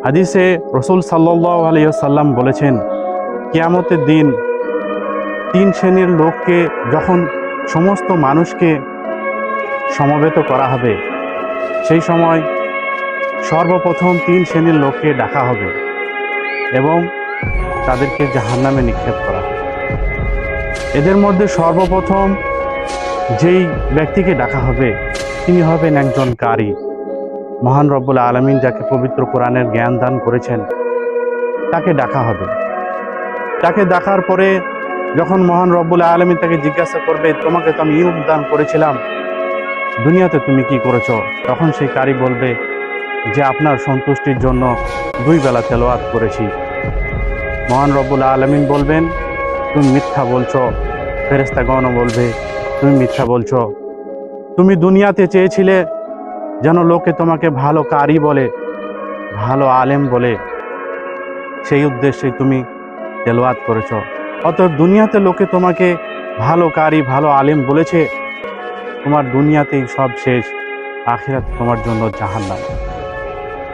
হাদিসে রাসূল সাল্লাল্লাহু আলাইহি ওয়াসাল্লাম বলেছেন, কিয়ামতের দিন 3 শ্রেণীর লোককে যখন সমস্ত মানুষকে সমবেত করা হবে, সেই সময় সর্বপ্রথম 3 শ্রেণীর লোককে ডাকা হবে এবং তাদেরকে জাহান্নামে নিক্ষেপ করা হবে। এদের মধ্যে সর্বপ্রথম যেই ব্যক্তিকে ডাকা হবে তিনি হবেন একজন কারি। মহান রব্বুল আলামিন যাকে পবিত্র কোরআনের জ্ঞান দান করেছেন তাকে ডাকা হবে। তাকে ডাকার পরে যখন মহান রব্বুল আলামিন তাকে জিজ্ঞাসা করবে, তোমাকে তো আমি ইলম দান করেছিলাম, দুনিয়াতে তুমি কি করেছো? তখন সেই কারি বলবে যে আপনার সন্তুষ্টির জন্য 2 বেলা তেলাওয়াত করেছি। মহান রব্বুল আলামিন বলবেন, তুমি মিথ্যা বলছো। ফেরেশতাগণও বলবে, তুমি মিথ্যা বলছো। তুমি দুনিয়াতে চেয়েছিলে যেন লোকে তোমাকে ভালো কারি বলে, ভালো আলেম বলে, সেই উদ্দেশ্যে তুমি তেলাওয়াত করেছো। অতএব দুনিয়াতে লোকে তোমাকে ভালো কারি, ভালো আলেম বলেছে, তোমার দুনিয়াতেই সব শেষ, আখিরাতে তোমার জন্য জাহান্নাম।